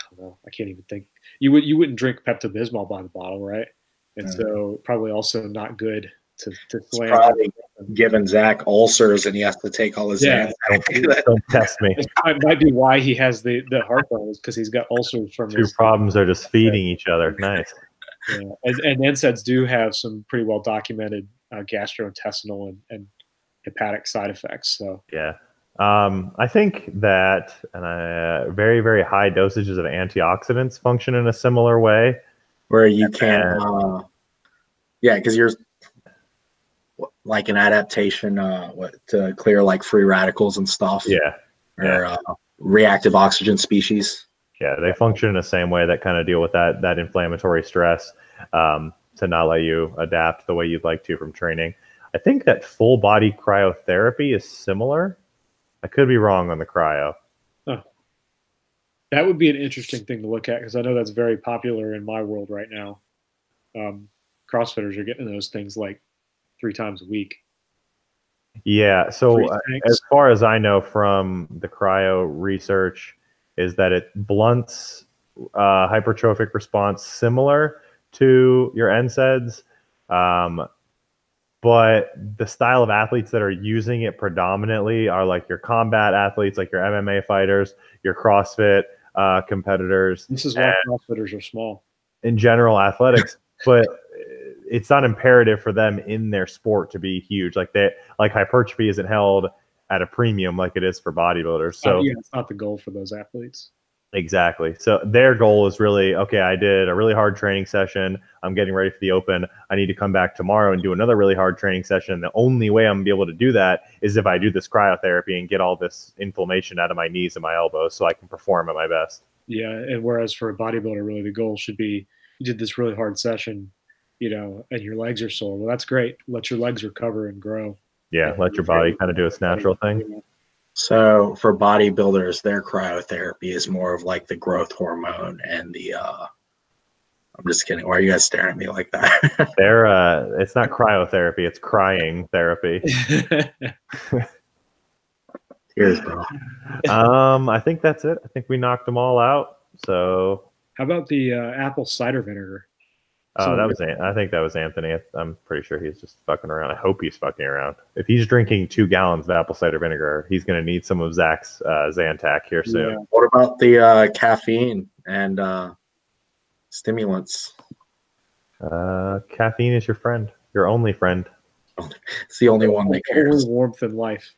don't know. I can't even think. You wouldn't drink Pepto-Bismol by the bottle, right? And so probably also not good to slam. Probably giving Zach ulcers, and he has to take all his Yeah. Don't test me. It might be why he has the heartburn, is because he's got ulcers from Two problems are just feeding each other. Nice. Yeah. And NSAIDs do have some pretty well documented gastrointestinal and hepatic side effects. So yeah. I think that very, very high dosages of antioxidants function in a similar way. Where you can, because you're like an adaptation to clear like free radicals and stuff. Or reactive oxygen species. Yeah, they function in the same way that kind of deal with that inflammatory stress to not let you adapt the way you'd like to from training. I think that full body cryotherapy is similar. I could be wrong on the cryo. Huh. That would be an interesting thing to look at, because I know that's very popular in my world right now. CrossFitters are getting those things like 3 times a week. Yeah, so as far as I know from the cryo research, is that it blunts hypertrophic response similar to your NSAIDs, but the style of athletes that are using it predominantly are like your combat athletes, like your MMA fighters, your CrossFit competitors. This is why CrossFitters are small. In general, athletics, but it's not imperative for them in their sport to be huge. Like hypertrophy isn't held at a premium like it is for bodybuilders. So it's not the goal for those athletes. Exactly. So their goal is really, okay, I did a really hard training session. I'm getting ready for the open. I need to come back tomorrow and do another really hard training session. The only way I'm going to be able to do that is if I do this cryotherapy and get all this inflammation out of my knees and my elbows so I can perform at my best. Yeah, and whereas for a bodybuilder, really the goal should be you did this really hard session, and your legs are sore. Well, that's great. Let your legs recover and grow. Yeah, And let your body kind of do its natural thing. So for bodybuilders, their cryotherapy is more of like the growth hormone and the I'm just kidding. Why are you guys staring at me like that? It's not cryotherapy, it's crying therapy. Cheers, bro. I think that's it. I think we knocked them all out. So How about the apple cider vinegar? I think that was Anthony. I'm pretty sure he's just fucking around. I hope he's fucking around. If he's drinking 2 gallons of apple cider vinegar, he's going to need some of Zach's Zantac here soon. Yeah. What about the caffeine and stimulants? Caffeine is your friend, your only friend. It's the only one that cares. Only warmth in life.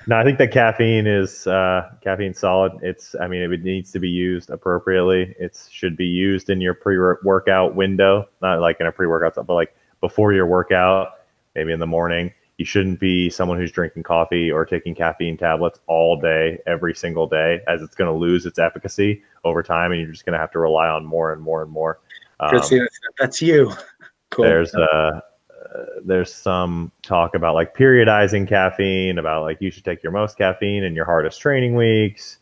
No, I think that caffeine is caffeine's solid. It needs to be used appropriately. It should be used in your pre-workout window, not like in a pre-workout, but like before your workout, maybe in the morning. You shouldn't be someone who's drinking coffee or taking caffeine tablets all day, every single day, as it's going to lose its efficacy over time, and you're just going to have to rely on more and more and more. That's you. Cool. There's some talk about like periodizing caffeine, about like you should take your most caffeine in your hardest training weeks.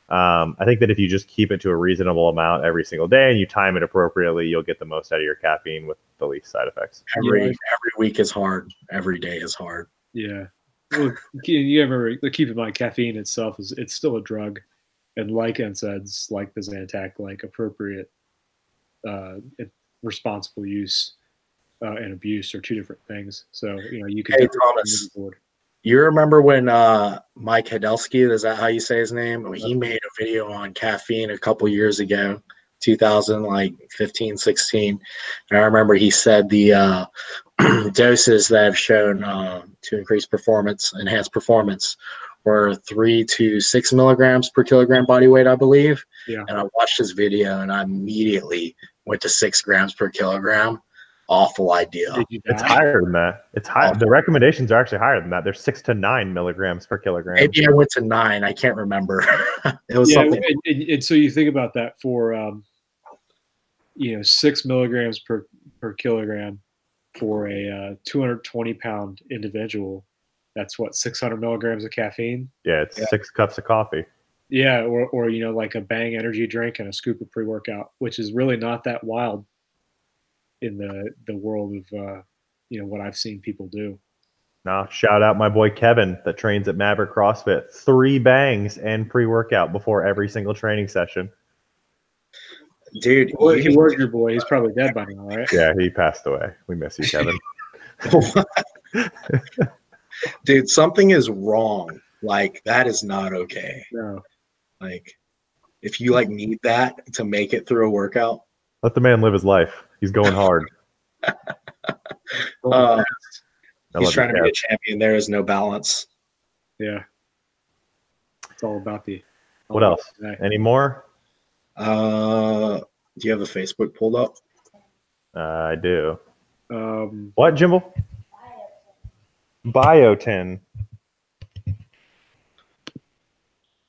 I think that if you just keep it to a reasonable amount every single day and you time it appropriately, you'll get the most out of your caffeine with the least side effects. Every week is hard. Every day is hard. Yeah. Well, keep in mind, caffeine itself it's still a drug, and like NSAIDs, like the Zantac, like appropriate, responsible use and abuse are 2 different things. So you can. Hey Thomas, you remember when Mike Hadelsky, is that how you say his name? He made a video on caffeine a couple years ago, 2015, 16. And I remember he said the doses that have shown to increase performance, enhance performance, were 3 to 6 milligrams per kilogram body weight, I believe. Yeah. And I watched his video and I immediately went to 6 grams per kilogram. Awful idea. It's higher than that. It's high. The recommendations are actually higher than that. They're 6 to 9 milligrams per kilogram. Maybe I went to 9. I can't remember. It was something. And so you think about that for 6 milligrams per kilogram for a 220-pound individual. That's what, 600 milligrams of caffeine. Yeah, it's 6 cups of coffee. Yeah, or like a Bang energy drink and a scoop of pre-workout, which is really not that wild in the world of what I've seen people do. Now, shout out my boy Kevin that trains at Maverick CrossFit. 3 bangs and pre-workout before every single training session. Dude, he was your boy. He's probably dead by now, right? Yeah, he passed away. We miss you, Kevin. Dude, something is wrong. Like, that is not okay. No. Like, if you need that to make it through a workout, let the man live his life. He's going hard. He's trying to be a champion. There is no balance. Yeah. It's all about the. What else? Any more? Do you have the Facebook pulled up? I do. What, Jimbo? Biotin.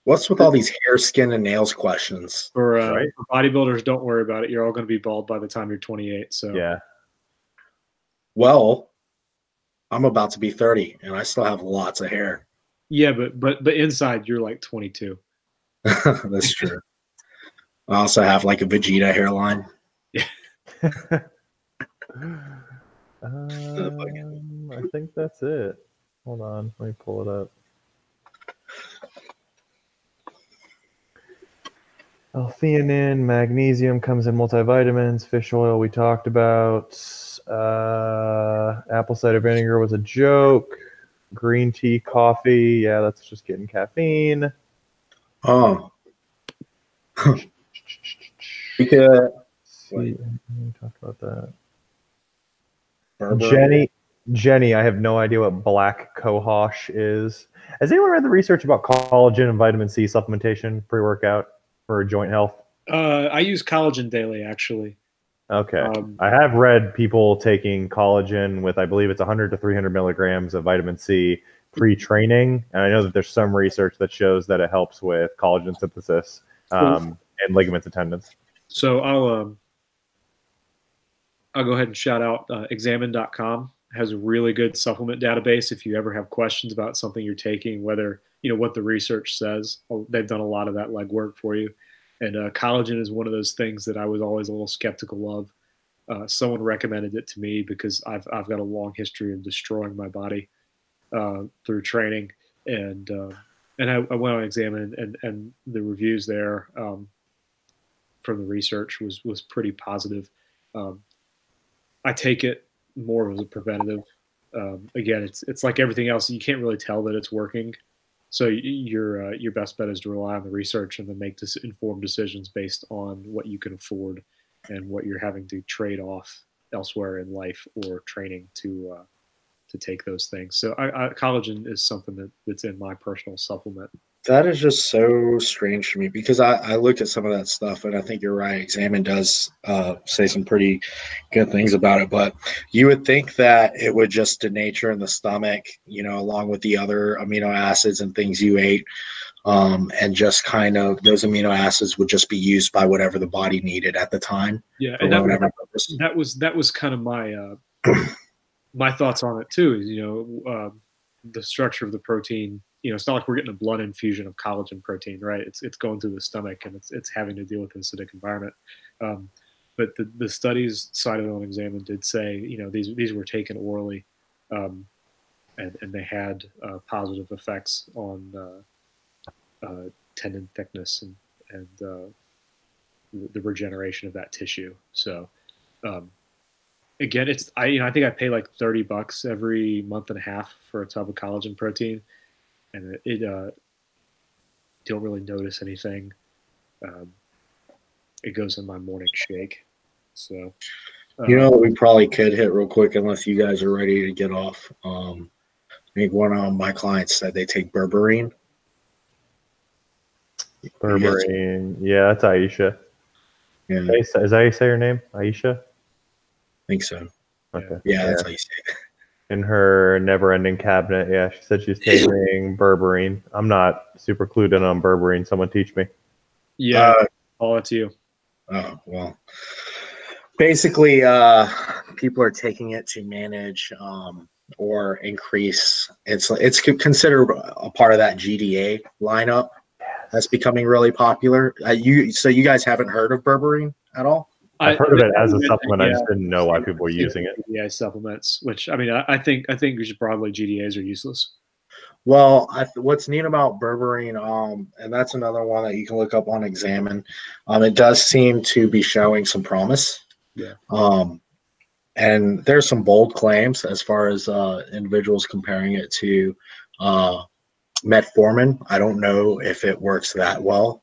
What's with all these hair, skin, and nails questions? For bodybuilders, don't worry about it. You're all going to be bald by the time you're 28. So yeah. Well, I'm about to be 30, and I still have lots of hair. Yeah, but inside you're like 22. That's true. I also have like a Vegeta hairline. Yeah. I think that's it. Hold on, let me pull it up. L-theanine, magnesium comes in multivitamins. Fish oil we talked about. Apple cider vinegar was a joke. Green tea, coffee. Yeah, that's just getting caffeine. Oh. Because we talked about that. Jenny, I have no idea what black cohosh is. Has anyone read the research about collagen and vitamin C supplementation pre-workout for joint health? I use collagen daily, actually. Okay. I have read people taking collagen with, I believe it's 100 to 300 milligrams of vitamin C pre-training, and I know that there's some research that shows that it helps with collagen synthesis and ligaments and tendons. So I'll go ahead and shout out Examine.com has a really good supplement database. If you ever have questions about something you're taking, whether what the research says, they've done a lot of that legwork for you. And collagen is one of those things that I was always a little skeptical of. Someone recommended it to me because I've got a long history of destroying my body through training, and I went on Examine, and the reviews there from the research was pretty positive. I take it more as a preventative. Again, it's like everything else. You can't really tell that it's working. So your best bet is to rely on the research and then make informed decisions based on what you can afford and what you're having to trade off elsewhere in life or training to take those things. So collagen is something that's in my personal supplement. That is just so strange to me because I looked at some of that stuff and I think you're right. Examine does say some pretty good things about it, but you would think that it would just denature in the stomach, along with the other amino acids and things you ate, and just kind of those amino acids would just be used by whatever the body needed at the time. Yeah, and that was kind of my my thoughts on it too. Is the structure of the protein. It's not like we're getting a blood infusion of collagen protein, right? It's going through the stomach and it's having to deal with an acidic environment. But the studies cited on Examine did say, these were taken orally, and they had positive effects on tendon thickness and the regeneration of that tissue. So again, I think I pay like $30 every month and a half for a tub of collagen protein. And it don't really notice anything. It goes in my morning shake. So, we probably could hit real quick unless you guys are ready to get off. I think one of my clients said they take berberine. Berberine, yeah, that's Aisha. Yeah, is that how you say her name, Aisha? I think so. Okay. Yeah, that's how you say it. In her never-ending cabinet, yeah, she said she's taking berberine. I'm not super clued in on berberine. Someone teach me. Yeah, all it's you. Oh well, basically, people are taking it to manage or increase. It's considered a part of that GDA lineup that's becoming really popular. So you guys haven't heard of berberine at all? I've heard of it as a supplement. Yeah. I just didn't know why people were using it. GDA supplements, which I think just broadly GDAs are useless. Well, what's neat about berberine, and that's another one that you can look up on Examine. It does seem to be showing some promise. Yeah. And there's some bold claims as far as individuals comparing it to metformin. I don't know if it works that well.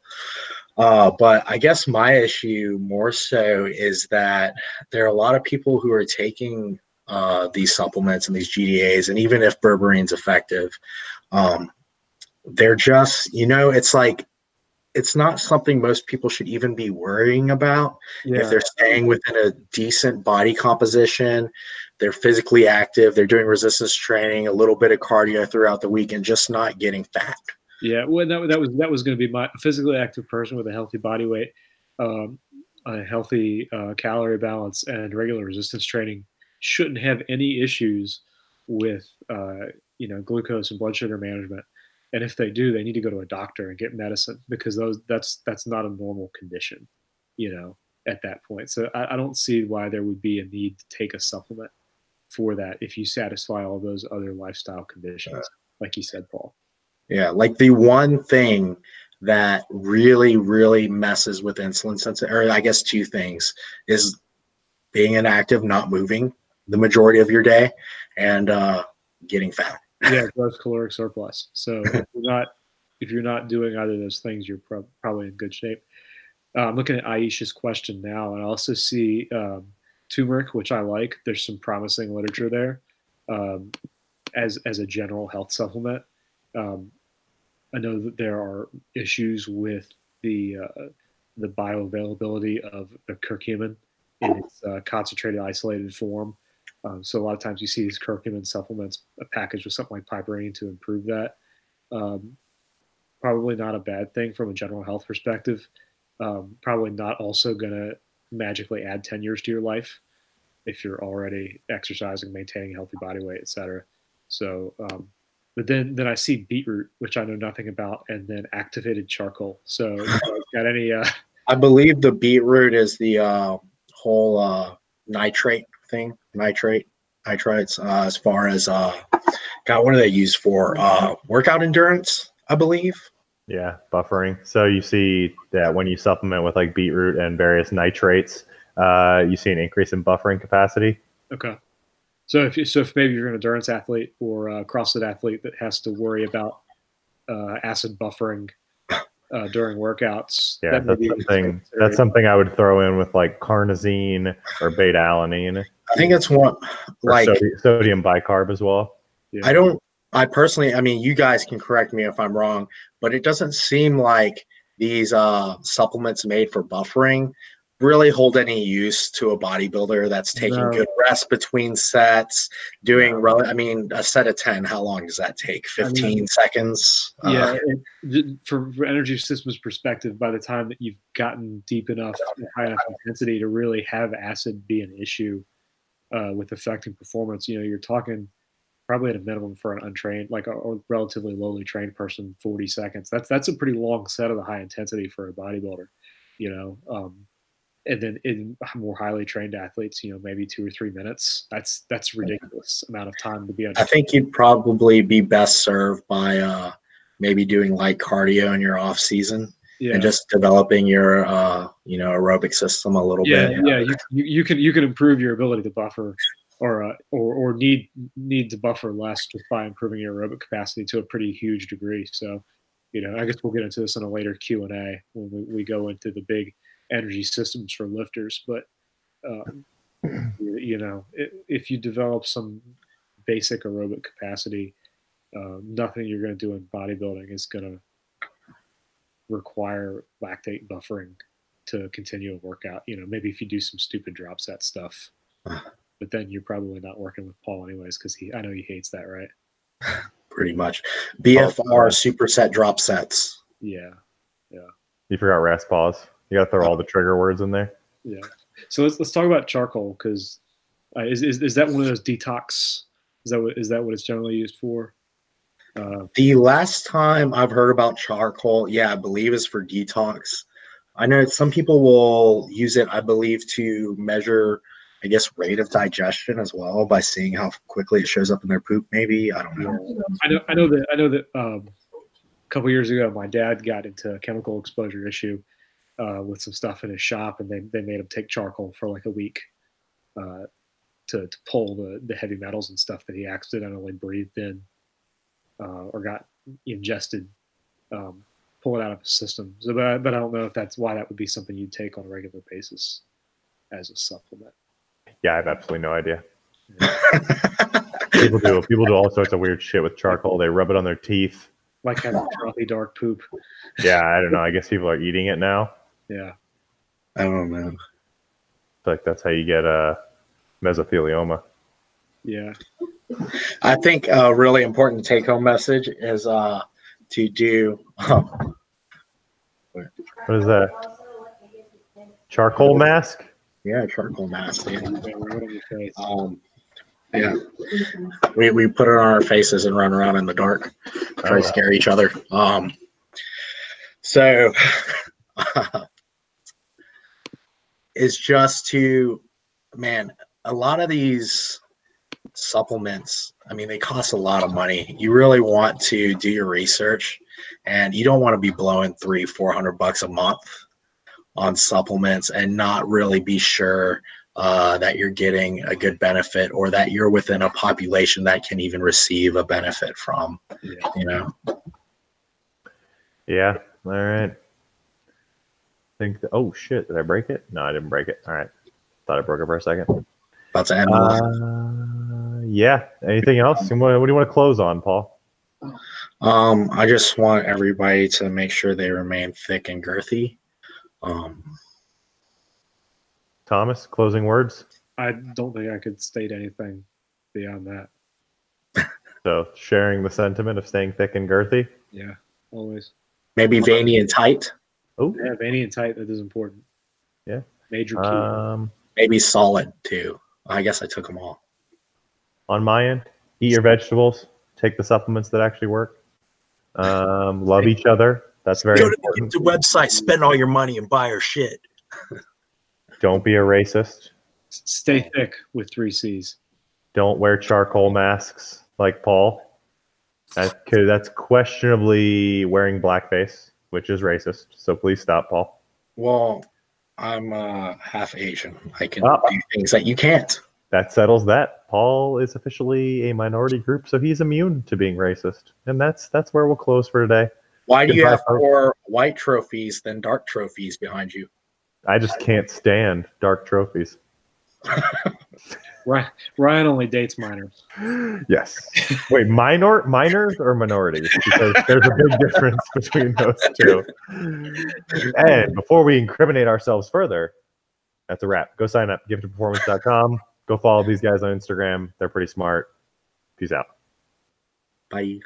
But I guess my issue more so is that there are a lot of people who are taking these supplements and these GDAs, and even if berberine's effective, they're just, it's like, it's not something most people should even be worrying about. If they're staying within a decent body composition, they're physically active, they're doing resistance training, a little bit of cardio throughout the week, and just not getting fat. Yeah, well, that was going to be my physically active person with a healthy body weight, a healthy calorie balance, and regular resistance training shouldn't have any issues with glucose and blood sugar management. And if they do, they need to go to a doctor and get medicine because that's not a normal condition, at that point. So I don't see why there would be a need to take a supplement for that if you satisfy all those other lifestyle conditions, like you said, Paul. Yeah, like the one thing that really, really messes with insulin sensitivity, or I guess two things, is being inactive, not moving the majority of your day, and getting fat. Yeah, gross caloric surplus. So if you're not doing either of those things, you're probably in good shape. I'm looking at Aisha's question now, and I also see turmeric, which I like. There's some promising literature there as a general health supplement. I know that there are issues with the bioavailability of the curcumin in its concentrated, isolated form. So a lot of times you see these curcumin supplements packaged with something like piperine to improve that. Probably not a bad thing from a general health perspective. Probably not also going to magically add 10 years to your life if you're already exercising, maintaining a healthy body weight, etc. So, but then I see beetroot, which I know nothing about, and then activated charcoal. So, got any? I believe the beetroot is the whole nitrate thing, nitrites. As far as God, what do they use for workout endurance? I believe. Yeah, buffering. So you see that when you supplement with like beetroot and various nitrates, you see an increase in buffering capacity. Okay. So if maybe you're an endurance athlete or a CrossFit athlete that has to worry about acid buffering during workouts, yeah, that's something I would throw in with like carnosine or beta alanine. I think it's one like sodium bicarb as well. Yeah. I personally, I mean, you guys can correct me if I'm wrong, but it doesn't seem like these supplements made for buffering really hold any use to a bodybuilder that's taking good rest between sets, doing, I mean, a set of 10, how long does that take? 15 seconds? Yeah. For energy systems perspective, by the time that you've gotten deep enough, high enough intensity to really have acid be an issue with affecting performance, you're talking probably at a minimum for an untrained, like a relatively lowly trained person, 40 seconds. That's a pretty long set of the high intensity for a bodybuilder, and then in more highly trained athletes, maybe 2 or 3 minutes. That's ridiculous amount of time to be on. I think you'd probably be best served by maybe doing light cardio in your off season. Yeah. And just developing your aerobic system a little bit. Yeah, you can improve your ability to buffer or need to buffer less just by improving your aerobic capacity to a pretty huge degree. So, I guess we'll get into this in a later Q&A when we go into the big energy systems for lifters. But, if you develop some basic aerobic capacity, nothing you're going to do in bodybuilding is going to require lactate buffering to continue a workout. Maybe if you do some stupid drop set stuff. But then you're probably not working with Paul anyways, because I know he hates that, right? Pretty much. BFR superset drop sets. Yeah. You forgot rest pause. You got to throw all the trigger words in there. Yeah. So let's talk about charcoal, because is that one of those detox? Is that what it's generally used for? The last time I've heard about charcoal, I believe is for detox. I know some people will use it, I believe, to measure, I guess, rate of digestion as well by seeing how quickly it shows up in their poop. Maybe, I don't know. I know that a couple years ago, my dad got into a chemical exposure issue with some stuff in his shop, and they made him take charcoal for like a week to pull the heavy metals and stuff that he accidentally breathed in or got ingested, pull it out of his system. So, but I don't know if that's why that would be something you'd take on a regular basis as a supplement. Yeah, I have absolutely no idea. People do all sorts of weird shit with charcoal. They rub it on their teeth. Like having frothy dark poop. Yeah, I don't know. I guess people are eating it now. Yeah. I don't know. Like that's how you get mesothelioma. Yeah. I think a really important take-home message is to do. What is that? Charcoal mask? Yeah, charcoal mask. Yeah. We put it on our faces and run around in the dark, try to scare each other. So it's just to, man, a lot of these supplements, I mean, they cost a lot of money. You really want to do your research, and you don't want to be blowing $300-400 a month on supplements and not really be sure that you're getting a good benefit, or that you're within a population that can even receive a benefit from, Yeah. All right. Oh shit, did I break it? No, I didn't break it. All right. Thought I broke it for a second. About to end. Yeah. Anything else? What do you want to close on, Paul? I just want everybody to make sure they remain thick and girthy. Thomas, closing words? I don't think I could state anything beyond that. So sharing the sentiment of staying thick and girthy. Yeah, always. Maybe veiny and tight. Oh, Yeah, veiny and tight, that is important. Yeah. Major key. Maybe solid too. I guess I took them all. On my end, eat your vegetables. Take the supplements that actually work. Love each other. That's very important. Go to the website, spend all your money, and buy our shit. Don't be a racist. Stay thick with 3 C's. Don't wear charcoal masks like Paul. That's questionably wearing blackface, which is racist. So please stop, Paul. Well, I'm half Asian. I can do things that you can't. That settles that. Paul is officially a minority group, so he's immune to being racist. And that's where we'll close for today. Why do you have more white trophies than dark trophies behind you? I just can't stand dark trophies. Ryan only dates minors. Yes. Wait, minors or minorities? Because there's a big difference between those two. And before we incriminate ourselves further, that's a wrap. Go sign up, giftedperformance.com. Go follow these guys on Instagram. They're pretty smart. Peace out. Bye.